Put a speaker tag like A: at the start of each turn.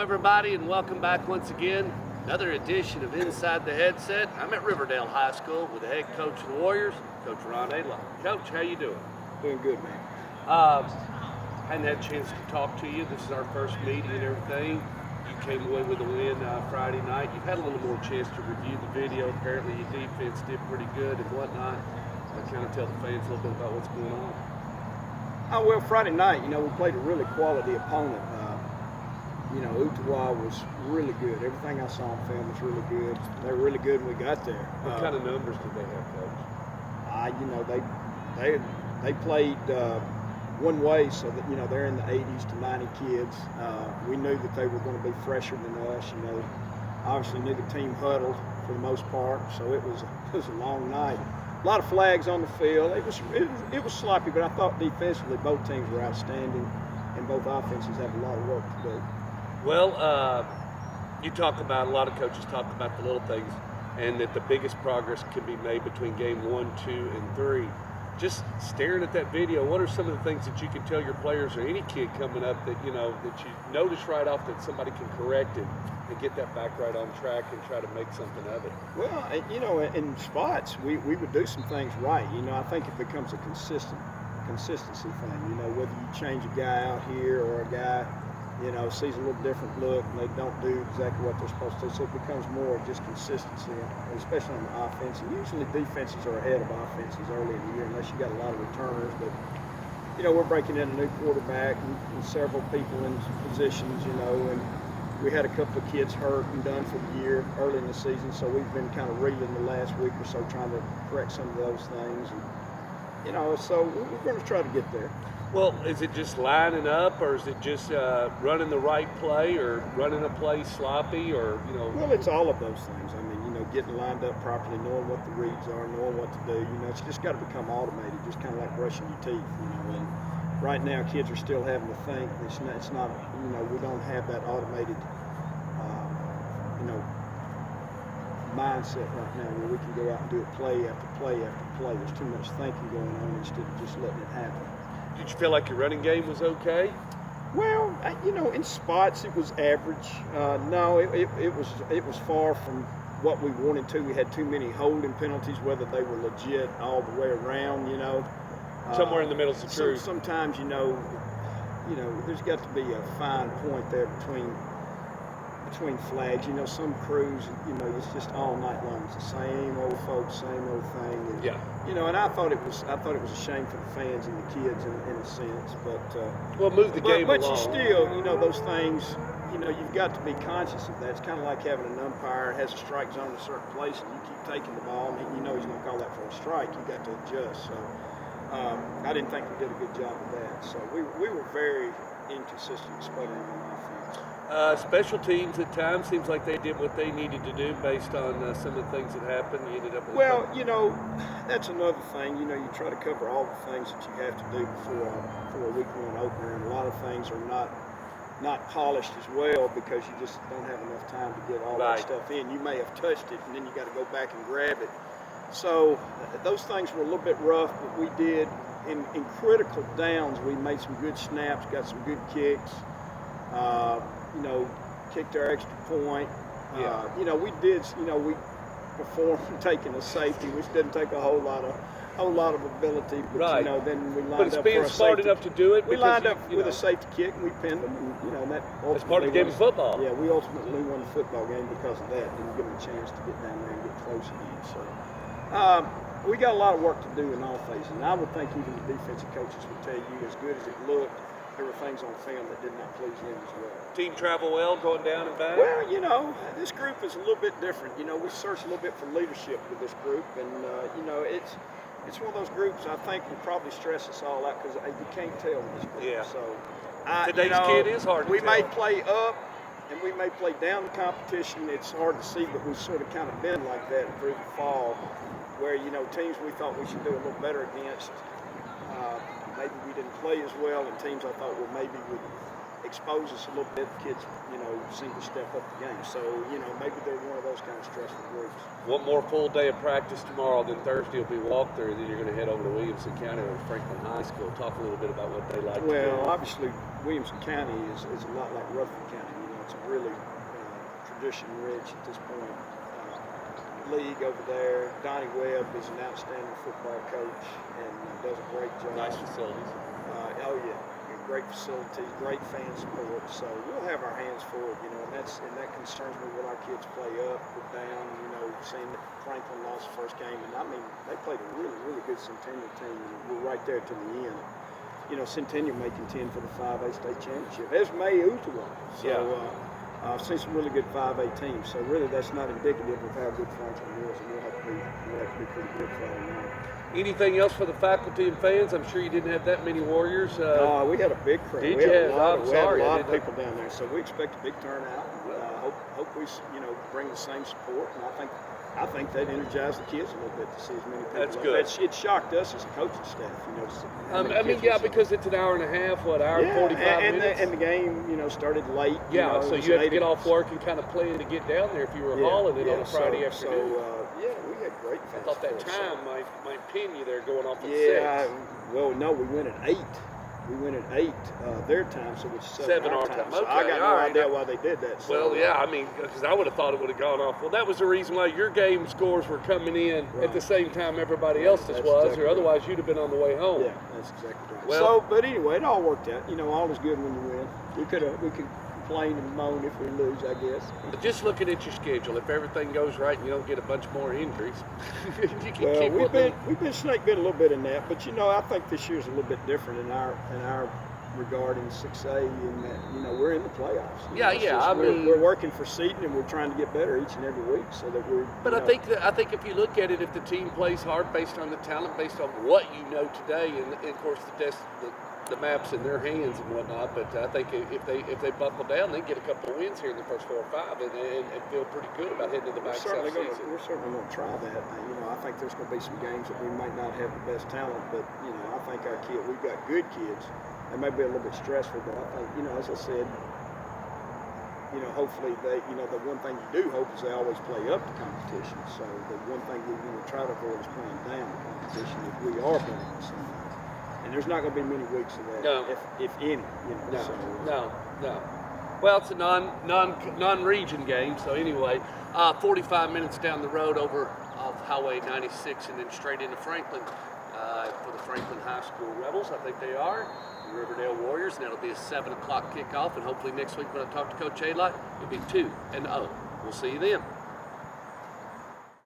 A: everybody, and welcome back once again. Another edition of Inside the Headset. I'm at Riverdale High School with the head coach of the Warriors, Coach Ron Aydelott. Coach, how you doing?
B: Doing good, man.
A: Hadn't had a chance to talk to you. This is our first meeting and everything. You came away with a win Friday night. You've had a little more chance to review the video. Apparently your defense did pretty good and whatnot. Kind of tell the fans a little bit about what's going on.
B: Well, Friday night, we played a really quality opponent. Ottawa was really good. Everything I saw on film was really good. They were really good when we got there.
A: What kind of numbers did they have, Coach?
B: They played one way, so that they're in the 80s to 90 kids. We knew that they were going to be fresher than us. Obviously knew the team huddled for the most part, so it was a long night. A lot of flags on the field. It was sloppy, but I thought defensively both teams were outstanding, and both offenses have a lot of work to do.
A: Well, a lot of coaches talk about the little things, and that the biggest progress can be made between game 1, 2, and 3. Just staring at that video, what are some of the things that you can tell your players or any kid coming up that you notice right off that somebody can correct it and get that back right on track and try to make something of it?
B: Well, in spots, we would do some things right. I think it becomes a consistency thing. Whether you change a guy out here or a guy sees a little different look and they don't do exactly what they're supposed to. So it becomes more of just consistency, especially on the offense. And usually defenses are ahead of offenses early in the year unless you got a lot of returners. But, we're breaking in a new quarterback and several people in positions, and we had a couple of kids hurt and done for the year early in the season. So we've been kind of reeling the last week or so trying to correct some of those things. And, so we're going to try to get there.
A: Well, is it just lining up, or is it just running the right play, or running a play sloppy, or
B: Well, it's all of those things. Getting lined up properly, knowing what the reads are, knowing what to do. It's just got to become automated, just kind of like brushing your teeth. And right now, kids are still having to think. It's not. We don't have that automated, mindset right now where we can go out and do it play after play after play. There's too much thinking going on instead of just letting it happen.
A: Did you feel like your running game was okay?
B: Well, in spots it was average. No, it was far from what we wanted to. We had too many holding penalties, whether they were legit all the way around.
A: Somewhere in the middle is the truth.
B: Sometimes there's got to be a fine point there between flags. Some crews, it's just all night long. It's the same old folks, same old thing. And,
A: yeah.
B: And I thought it was a shame for the fans and the kids in a sense. But
A: move the game
B: but
A: along.
B: You still, those things. You've got to be conscious of that. It's kind of like having an umpire has a strike zone in a certain place, and you keep taking the ball, and he's going to call that for a strike. You got to adjust. So I didn't think we did a good job of that. So we were very inconsistent, sputtering on offense.
A: Special teams at times seems like they did what they needed to do based on some of the things that happened. You ended up with
B: that's another thing. You try to cover all the things that you have to do before a week one opener, and a lot of things are not polished as well because you just don't have enough time to get all that stuff in. You may have touched it, and then you got to go back and grab it. So those things were a little bit rough, but we did in critical downs. We made some good snaps, got some good kicks. Kicked our extra point. We did. We performed taking a safety, which didn't take a whole lot of ability. But then we lined up.
A: But it's being smart enough to do it.
B: We lined up with a safety kick, and we pinned them. And that
A: that's part of the game of football.
B: Yeah, we ultimately won the football game because of that. Didn't give them a chance to get down there and get close again. So we got a lot of work to do in all phases. And I would think even the defensive coaches would tell you, as good as it looked, there were things on film that did not please them as well.
A: Team travel well, going down and back?
B: Well, this group is a little bit different. We searched a little bit for leadership with this group, and it's one of those groups I think will probably stress us all out because you can't tell in this group.
A: Yeah.
B: So
A: today's kid is hard to tell.
B: We may play up and we may play down the competition. It's hard to see, but we've sort of kind of been like that through the fall, where teams we thought we should do a little better against. Maybe we didn't play as well, and teams I thought maybe would expose us a little bit. Kids, seem to step up the game. So, maybe they're one of those kind of stressful groups.
A: One more full day of practice tomorrow, then Thursday will be walkthrough, then you're going to head over to Williamson County or Franklin High School. Talk a little bit about what they like to do.
B: Well, obviously, Williamson County is a lot like Rutherford County. it's a really tradition-rich at this point league over there. Donnie Webb is an outstanding football coach and does a great job.
A: Nice facilities.
B: Oh yeah, great facilities, great fan support. So we'll have our hands full, and that concerns me. Will our kids play up or down? Seeing that Franklin lost the first game, and I mean they played a really, really good Centennial team. And we're right there to the end. Centennial may contend for the 5A state championship, as may Utuwa. So I've seen some really good 5A teams. So really, that's not indicative of how good Franklin is, and we'll have to be pretty good Friday night.
A: Anything else for the faculty and fans? I'm sure you didn't have that many Warriors.
B: No, we had a big crowd.
A: Did
B: we had
A: you?
B: a lot,
A: I'm
B: we had
A: sorry,
B: a lot
A: I
B: of
A: didn't
B: people down there, so we expect a big turnout. Hope we bring the same support, and I think they'd energize the kids a little bit to see as many people.
A: That's good.
B: It shocked us as a coaching staff,
A: because it's an hour and a half, hour and 45 minutes?
B: And the game, started late.
A: So you had to get off work and kind of plan to get down there if you were hauling it on a Friday afternoon.
B: We had great fans.
A: I thought that time might pin you there going off at 6.
B: Well, no, we went at 8. We went at 8 their time, so it's 7 our time. So
A: Okay,
B: I got no idea why they did that. So,
A: because I would have thought it would have gone off. Well, that was the reason why your game scores were coming in at the same time everybody else's was,
B: exactly
A: or otherwise you'd have been on the way home.
B: Yeah, that's exactly right.
A: Well,
B: but anyway, it all worked out. All is good when you win. We could complain and moan if we lose, I guess.
A: But just looking at your schedule, if everything goes right and you don't get a bunch more injuries, you can keep
B: we've been snake bit a little bit in that, but I think this year's a little bit different in our regard in 6A in that we're in the playoffs. We're working for seeding and we're trying to get better each and every week so that we're.
A: But I think if you look at it, if the team plays hard based on the talent, based on what you know today, and of course the maps in their hands and whatnot, but I think if they buckle down, they get a couple of wins here in the first 4 or 5 and feel pretty good about heading to the back season.
B: We're certainly going to try that. I think there's going to be some games that we might not have the best talent, but I think we've got good kids. They may be a little bit stressful, but I think as I said, hopefully they, the one thing you do hope is they always play up to competition. So the one thing we try to avoid is playing down the competition if we are playing the same. And there's not going to be many weeks of that, if any.
A: No. Well, it's a non-region game, so anyway, 45 minutes down the road over off Highway 96 and then straight into Franklin for the Franklin High School Rebels. I think they are the Riverdale Warriors, and that'll be a 7 o'clock kickoff. And hopefully next week when I talk to Coach Aydelott, it'll be 2-0. We'll see you then.